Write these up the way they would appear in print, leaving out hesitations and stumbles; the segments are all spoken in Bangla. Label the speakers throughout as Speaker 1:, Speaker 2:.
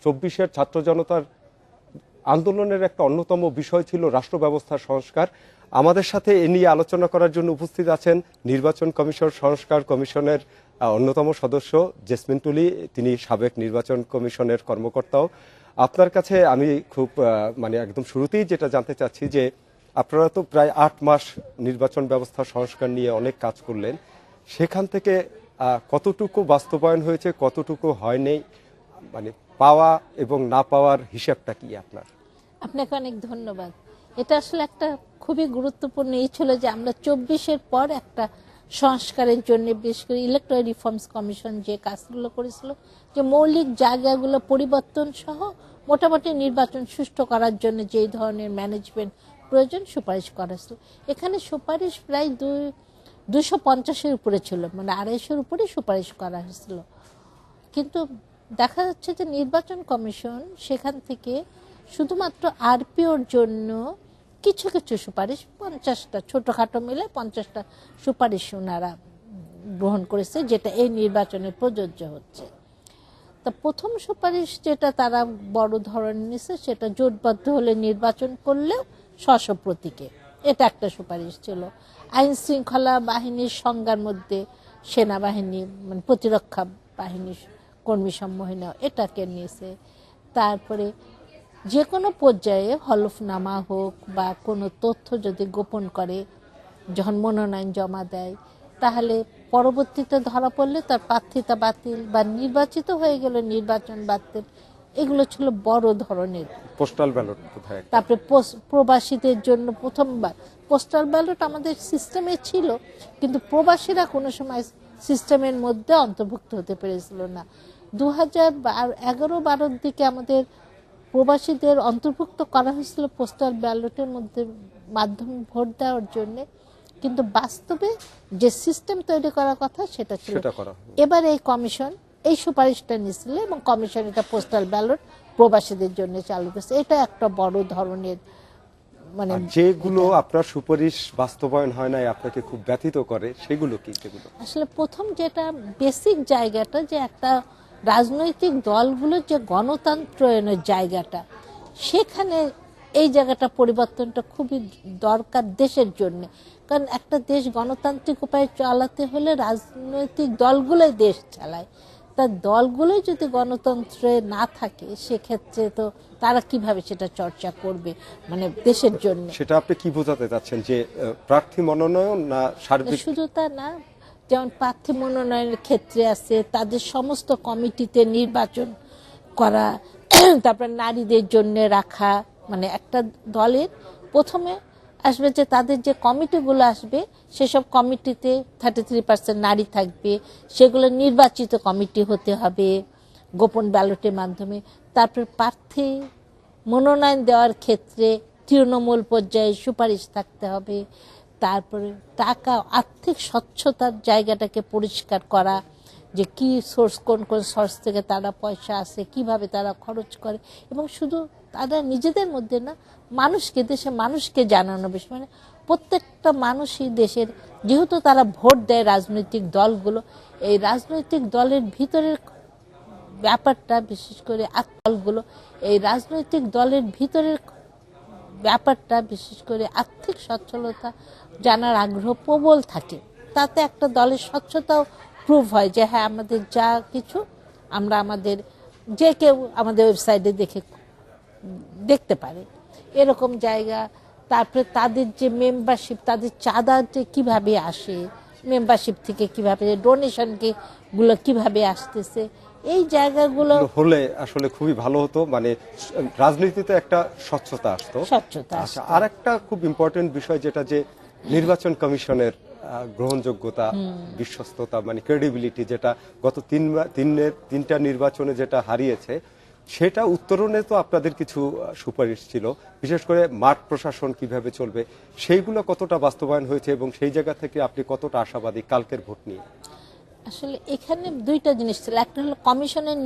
Speaker 1: 24-এর ছাত্র জনতার আন্দোলনের একটা অন্যতম বিষয় ছিল রাষ্ট্র ব্যবস্থার সংস্কার। আমাদের সাথে এ নিয়ে আলোচনা করার জন্য উপস্থিত আছেন নির্বাচন কমিশন সংস্কার কমিশনের অন্যতম সদস্য জেসমিন টুলি, তিনি সাবেক নির্বাচন কমিশনের কর্মকর্তাও। আপনার কাছে আমি খুব একদম শুরুতেই যেটা জানতে চাচ্ছি যে আপনারা তো প্রায় 8 মাস নির্বাচন ব্যবস্থা সংস্কার নিয়ে অনেক কাজ করলেন, সেখান থেকে কতটুকু বাস্তবায়ন হয়েছে, কতটুকু হয়নি, পাওয়া এবং না পাওয়ার হিসাবটা কি আপনার?
Speaker 2: আপনাকে অনেক ধন্যবাদ। এটা আসলে একটা খুবই গুরুত্বপূর্ণ ছিল যে আমরা 24-এর পর একটা সংস্কারের জন্য বিশেষ করে ইলেকট্রাল রিফর্মস কমিশন যে কাজগুলো করেছিল, যে মৌলিক জায়গাগুলো পরিবর্তন সহ মোটামুটি নির্বাচন সুষ্ঠু করার জন্য যেই ধরনের ম্যানেজমেন্ট প্রয়োজন সুপারিশ করা ছিল। এখানে সুপারিশ প্রায় 250-এর উপরে ছিল, 250-এর উপরে সুপারিশ করা হয়েছিল। কিন্তু দেখা যাচ্ছে যে নির্বাচন কমিশন সেখান থেকে শুধুমাত্র আরপিওর জন্য কিছু কিছু সুপারিশ 50টা ছোটখাটো মিলে 50টা সুপারিশ ওনারা গ্রহণ করেছে, যেটা এই নির্বাচনে প্রযোজ্য হচ্ছে। তা প্রথম সুপারিশ যেটা তারা বড় ধরনের নিছে সেটা জোটবদ্ধ হলে নির্বাচন করলেও স্ব প্রতীকে, এটা একটা সুপারিশ ছিল। আইন শৃঙ্খলা বাহিনীর সংজ্ঞার মধ্যে সেনাবাহিনী প্রতিরক্ষা বাহিনীর কর্মী সম্মোহন এটাকে নিয়েছে। তারপরে যে কোনো পর্যায়ে হলফনামা হোক বা কোনো তথ্য যদি গোপন করে যখন মনোনয়ন জমা দেয়, তাহলে পরবর্তীতে ধরা পড়লে তার প্রার্থিতা বাতিল বা নির্বাচিত হয়ে গেলে নির্বাচন বাতিল, এগুলো ছিল বড় ধরনের।
Speaker 1: পোস্টাল ব্যালট কোথায়?
Speaker 2: তারপরে প্রবাসীদের জন্য প্রথমবার পোস্টাল ব্যালট আমাদের সিস্টেমে ছিল, কিন্তু প্রবাসীরা কোনো সময় সিস্টেমের মধ্যে অন্তর্ভুক্ত হতে পেরেছিল না। 2011-12 দিকে আমাদের প্রবাসীদের অন্তর্ভুক্ত করা হয়েছিল পোস্টাল ব্যালটের মধ্যে মাধ্যমে ভোট দেওয়ার জন্য, কিন্তু বাস্তবে যে সিস্টেম তৈরি করার কথা সেটা ছিল। এবার এই কমিশন এই সুপারিশটা নিয়েছিল এবং কমিশন এটা পোস্টাল ব্যালট প্রবাসীদের জন্য চালু করেছে। এটা একটা বড় ধরনের
Speaker 1: যেগুলো আপনার সুপারিশ বাস্তবায়ন হয় নাই আপনাকে খুব ব্যথিত করে সেগুলো কি? সেগুলো
Speaker 2: আসলে প্রথম যেটা বেসিক জায়গাটা, যে একটা রাজনৈতিক দলগুলোর যে গণতন্ত্রের জায়গাটা, সেখানে এই জায়গাটা পরিবর্তনটা খুবই দরকার দেশের জন্য। কারণ একটা দেশ গণতান্ত্রিক উপায়ে চালাতে হলে রাজনৈতিক দলগুলোই দেশ চালায়। তা দলগুলোই যদি গণতন্ত্রে না থাকে সেক্ষেত্রে তো তারা কিভাবে সেটা চর্চা করবে দেশের জন্য?
Speaker 1: সেটা আপনি কি বোঝাতে চাচ্ছেন, যে প্রার্থী মনোনয়ন না সার্বিক?
Speaker 2: শুধু তা না, যেমন প্রার্থী মনোনয়নের ক্ষেত্রে আছে তাদের সমস্ত কমিটিতে নির্বাচন করা, তারপর নারীদের জন্য রাখা, একটা দলের প্রথমে আসবে যে তাদের যে কমিটিগুলো আসবে সেসব কমিটিতে 33% নারী থাকবে, সেগুলো নির্বাচিত কমিটি হতে হবে গোপন ব্যালটের মাধ্যমে। তারপর প্রার্থী মনোনয়ন দেওয়ার ক্ষেত্রে তৃণমূল পর্যায়ে সুপারিশ থাকতে হবে। তারপরে টাকা আর্থিক স্বচ্ছতার জায়গাটাকে পরিষ্কার করা, যে কি সোর্স, কোন কোন সোর্স থেকে তারা পয়সা আসে, কিভাবে তারা খরচ করে, এবং শুধু তারা নিজেদের মধ্যে না, মানুষকে, দেশের মানুষকে জানানো বেশি, প্রত্যেকটা মানুষই দেশের, যেহেতু তারা ভোট দেয় রাজনৈতিক দলগুলো, এই রাজনৈতিক দলের ভিতরের ব্যাপারটা, বিশেষ করে দলগুলো, এই রাজনৈতিক দলের ভিতরের ব্যাপারটা, বিশেষ করে আর্থিক সচ্ছলতা জানার আগ্রহ প্রবল থাকে। তাতে একটা দলের স্বচ্ছতাও প্রুভ হয় যে হ্যাঁ, আমাদের যা কিছু আমরা আমাদের যে কেউ আমাদের ওয়েবসাইটে দেখতে পারে, এরকম জায়গা। তারপরে তাদের যে মেম্বারশিপ, তাদের চাঁদা যে কীভাবে আসে, মেম্বারশিপ থেকে কীভাবে ডোনেশন গুলো কীভাবে আসতেছে, এই জায়গাগুলো
Speaker 1: হলে আসলে খুবই ভালো হতো। রাজনীতিতে একটা স্বচ্ছতা আসতো। আর একটা খুব ইম্পর্টেন্ট বিষয় যেটা, যে নির্বাচন কমিশনের গ্রহণযোগ্যতা, বিশ্বস্ততা, ক্রেডিবিলিটি, যেটা গত তিনটা নির্বাচনে যেটা হারিয়েছে, সেটা উত্তরণে তো আপনাদের কিছু সুপারিশ ছিল, বিশেষ করে মাঠ প্রশাসন কিভাবে চলবে, সেইগুলো কতটা বাস্তবায়ন হয়েছে এবং সেই জায়গা থেকে আপনি কতটা আশাবাদী কালকের ভোট নিয়ে?
Speaker 2: আসলে এখানে দুইটা জিনিস ছিল। একটা হলো কমিশনের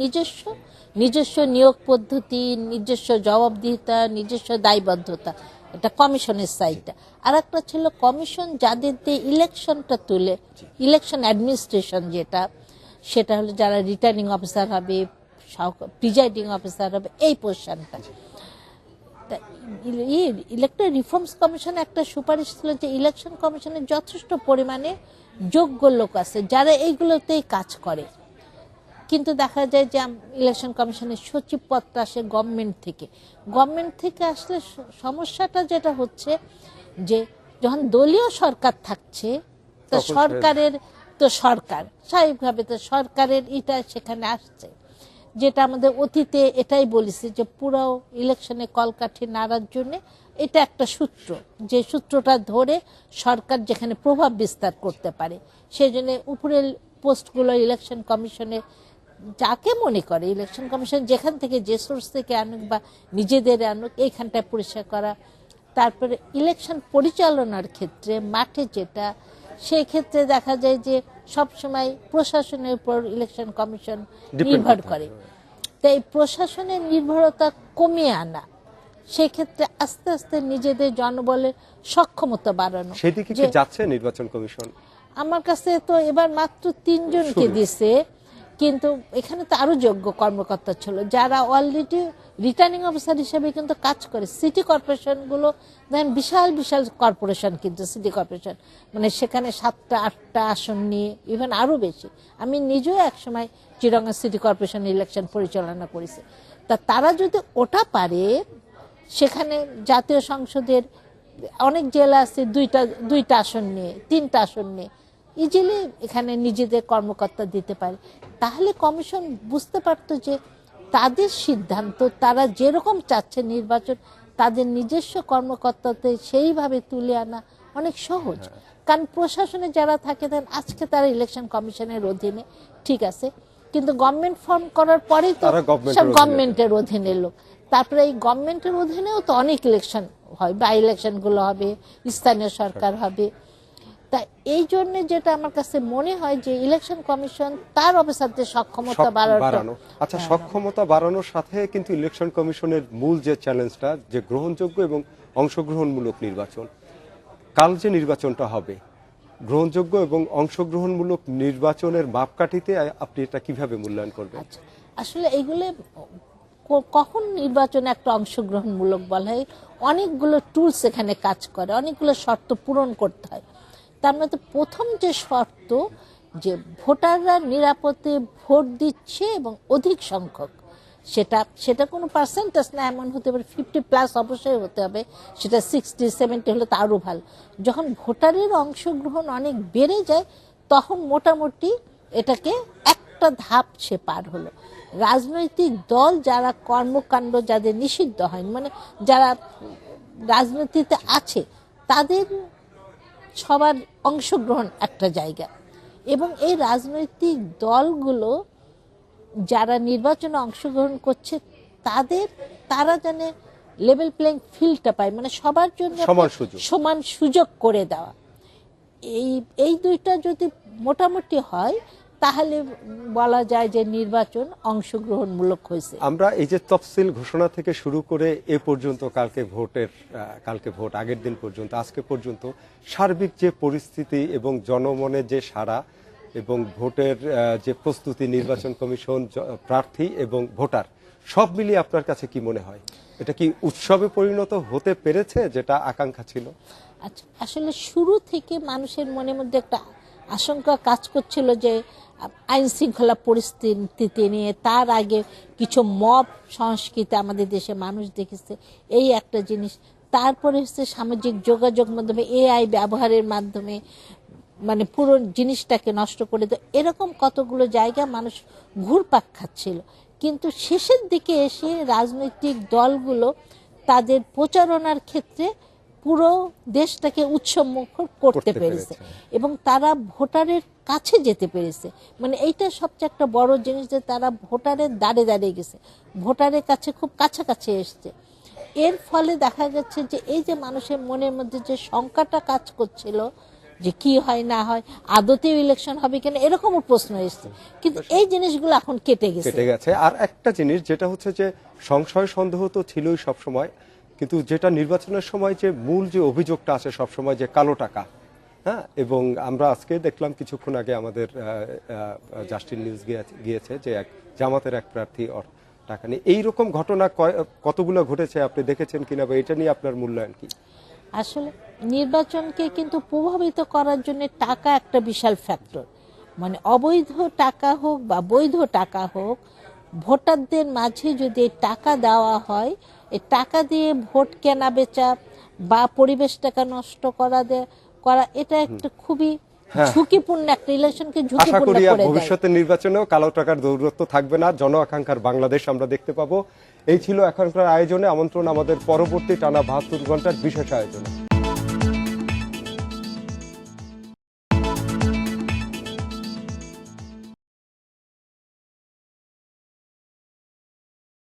Speaker 2: নিজস্ব নিয়োগ পদ্ধতি, নিজস্ব জবাবদিহিতা, নিজস্ব দায়বদ্ধতা, এটা কমিশনের সাইডটা। আর একটা ছিল কমিশন যাদের দিয়ে ইলেকশনটা তুলে, ইলেকশন অ্যাডমিনিস্ট্রেশন যেটা, সেটা হলো যারা রিটার্নিং অফিসার হবে, প্রিজাইডিং অফিসার হবে এই পজিশনটা। ইলেকট্রাল রিফর্মস কমিশনে একটা সুপারিশ ছিল যে ইলেকশন কমিশনের যথেষ্ট পরিমাণে যোগ্য লোক আছে যারা এইগুলোতেই কাজ করে, কিন্তু দেখা যায় যে ইলেকশন কমিশনের সচিব পদটা আসে গভর্নমেন্ট থেকে আসলে সমস্যাটা যেটা হচ্ছে যে যখন দলীয় সরকার থাকছে তো সরকারের সরকার স্বাভাবিকভাবে তো সরকারের এটা সেখানে আসছে, যেটা আমাদের অতীতে এটাই বলেছি যে পুরো ইলেকশনে কলকাঠি নাড়ার জন্য এটা একটা সূত্র, যে সূত্রটা ধরে সরকার যেখানে প্রভাব বিস্তার করতে পারে সেই জন্য উপরের পোস্টগুলো ইলেকশন কমিশনে যাকে মনে করে ইলেকশন কমিশন যেখান থেকে যে সোর্স থেকে আনুক বা নিজেদের আনুক এইখানটায় পরিষ্কার করা। তারপরে ইলেকশন পরিচালনার ক্ষেত্রে মাঠে যেটা, সেই ক্ষেত্রে দেখা যায় যে সবসময় প্রশাসনের উপর ইলেকশন কমিশন নির্ভর করে। তাই প্রশাসনের নির্ভরতা কমিয়ে আনা, সেক্ষেত্রে আস্তে আস্তে নিজেদের জনবলের সক্ষমতা বাড়ানো।
Speaker 1: সেদিকে কি যাচ্ছে নির্বাচন কমিশন?
Speaker 2: আমার কাছে তো এবার মাত্র 3 জনকে দিছে, কিন্তু এখানে তো আরো যোগ্য কর্মকর্তা ছিল যারা অলরেডি রিটার্নিং অফিসার হিসেবে কিন্তু কাজ করে। সিটি কর্পোরেশন গুলো দেখেন বিশাল বিশাল কর্পোরেশন, কিন্তু সিটি কর্পোরেশন মানে সেখানে 7টা 8টা আসন নিয়ে ইভেন আরো বেশি। আমি নিজেও একসময় চিটাগং সিটি কর্পোরেশন ইলেকশন পরিচালনা করেছি। তা তারা যদি ওটা পারে, সেখানে জাতীয় সংসদের অনেক জেলা আছে দুইটা আসন নিয়ে 3টা আসন নিয়ে ইজিলি এখানে নিজেদের কর্মকর্তা দিতে পারে, তাহলে কমিশন বুঝতে পারতো যে তাদের সিদ্ধান্ত তারা যেরকম চাচ্ছে নির্বাচন তাদের নিজস্ব কর্মকর্তাতে সেইভাবে তুলে আনা অনেক সহজ। কারণ প্রশাসনে যারা থাকে দেন আজকে তারা ইলেকশন কমিশনের অধীনে, ঠিক আছে, কিন্তু গভর্নমেন্ট ফর্ম করার পরেই তো সব গভর্নমেন্টের অধীনে লোক। তারপরে এই গভর্নমেন্টের অধীনেও তো অনেক ইলেকশন হয়, বাই ইলেকশন গুলো হবে, স্থানীয় সরকার হবে। তা এই জন্য যেটা আমার কাছে মনে হয় যে ইলেকশন কমিশন তার অফিসারদের সক্ষমতা বাড়ানো।
Speaker 1: আচ্ছা, সক্ষমতা বাড়ানোর সাথে কিন্তু ইলেকশন কমিশনের মূল যে চ্যালেঞ্জটা, যে গ্রহণযোগ্য এবং অংশগ্রহণমূলক নির্বাচন, কাল যে নির্বাচনটা হবে গ্রহণযোগ্য এবং অংশগ্রহণমূলক নির্বাচনের মাপকাঠিতে আপনি এটা কিভাবে মূল্যায়ন করবেন?
Speaker 2: আচ্ছা, আসলে এইগুলো কখন নির্বাচনে একটা অংশগ্রহণমূলক বলা হয়, অনেকগুলো টুলস এখানে কাজ করে, অনেকগুলো শর্ত পূরণ করতে হয়। তার মধ্যে প্রথম যে শর্ত যে ভোটাররা নিরাপদে ভোট দিচ্ছে এবং অধিক সংখ্যক, সেটা কোনো পার্সেন্টেজ না, এমন হতে পারে 50+ অবশ্যই হতে হবে, সেটা 60-70 হলে তো আরো ভালো। যখন ভোটারের অংশগ্রহণ অনেক বেড়ে যায় তখন মোটামুটি এটাকে একটা ধাপ সে পার হলো। রাজনৈতিক দল যারা কর্মকাণ্ড যাদের নিষিদ্ধ হয়, মানে যারা রাজনীতিতে আছে তাদের সবার অংশগ্রহণ একটা জায়গা, এবং এই রাজনৈতিক দলগুলো যারা নির্বাচনে অংশগ্রহণ করছে তারা যেন লেভেল প্লেইং ফিল্ডটা পায়, মানে সবার জন্য সমান সুযোগ করে দেওয়া। এই দুইটা যদি মোটামুটি হয় তাহলে বলা যায় যে নির্বাচন অংশগ্রহণমূলক হয়েছে।
Speaker 1: আমরা এই যে তফসিল ঘোষণা থেকে শুরু করে এ পর্যন্ত কালকে ভোট আগের দিন পর্যন্ত আজকে পর্যন্ত সার্বিক যে পরিস্থিতি এবং জনমনের যে সাড়া এবং ভোটের যে প্রস্তুতি, নির্বাচন কমিশন, প্রার্থী এবং ভোটার সব মিলিয়ে আপনার কাছে কি মনে হয়, এটা কি উৎসবে পরিণত হতে পেরেছে যেটা আকাঙ্ক্ষা ছিল?
Speaker 2: আচ্ছা, আসলে শুরু থেকে মানুষের মনের মধ্যে একটা আশঙ্কা কাজ করছিল যে আইন শৃঙ্খলা পরিস্থিতি নিয়ে, তার আগে কিছু মব সংস্কৃতি আমাদের দেশে মানুষ দেখেছে, এই একটা জিনিস। তারপরে হচ্ছে সামাজিক যোগাযোগ মাধ্যমে AI ব্যবহারের মাধ্যমে মানে পুরো জিনিসটাকে নষ্ট করে দেয়, এরকম কতগুলো জায়গা মানুষ ঘুরপাক খাচ্ছিল। কিন্তু শেষের দিকে এসে রাজনৈতিক দলগুলো তাদের প্রচারণার ক্ষেত্রে পুরো দেশটাকে উৎসবমুখর করতে পেরেছে এবং তারা ভোটারের কাছে যেতে পেরেছে। মানে এইটা সবচেয়ে একটা বড় জিনিস যে তারা ভোটারের দাঁড়িয়ে গেছে, ভোটারের কাছে খুব কাছাকাছি এসছে। এর ফলে দেখা যাচ্ছে যে এই যে মানুষের মনের মধ্যে যে শঙ্কাটা কাজ করছিল যে কি হয় না হয়, আদতেও ইলেকশন হবে কিনা, এরকমও প্রশ্ন এসছে, কিন্তু এই জিনিসগুলো এখন কেটে গেছে।
Speaker 1: আর একটা জিনিস যেটা হচ্ছে যে সংশয় সন্দেহ তো ছিলই সবসময়, কিন্তু যেটা নির্বাচনের সময় যে মূল যে অভিযোগটা আছে সবসময় যে কালো টাকা, হ্যাঁ, এবং আমরা আজকে দেখলাম কিছুক্ষণ আগে আমাদের জাস্টিন নিউজ গিয়েছে যে এক জামাতের এক প্রার্থী টাকা নিয়ে। এইরকম ঘটনা কতগুলো ঘটেছে আপনি দেখেছেন কিনা, বা এটা নিয়ে আপনার মূল্যায়ন কি?
Speaker 2: আসলে নির্বাচনকে কিন্তু প্রভাবিত করার জন্য টাকা একটা বিশাল ফ্যাক্টর। মানে অবৈধ টাকা হোক বা বৈধ টাকা হোক, ভোটারদের মাঝে যদি এই টাকা দেওয়া হয়, এই টাকা দিয়ে ভোট কেনা বেচা বা পরিবেশটাকে নষ্ট করা এটা একটা খুবই ঝুঁকিপূর্ণ, একটা রিলেশনকে
Speaker 1: আশা
Speaker 2: ঝুঁকিপূর্ণ
Speaker 1: করি
Speaker 2: করে দেয়।
Speaker 1: ভবিষ্যতের নির্বাচনেও কালো টাকার দৌরত্ব থাকবে না, জন আকাঙ্ক্ষার বাংলাদেশ আমরা দেখতে পাবো। এই ছিল এখনকার আয়োজনে। আমন্ত্রণ আমাদের পরবর্তী টানা 72 ঘন্টার বিশেষ আয়োজনে।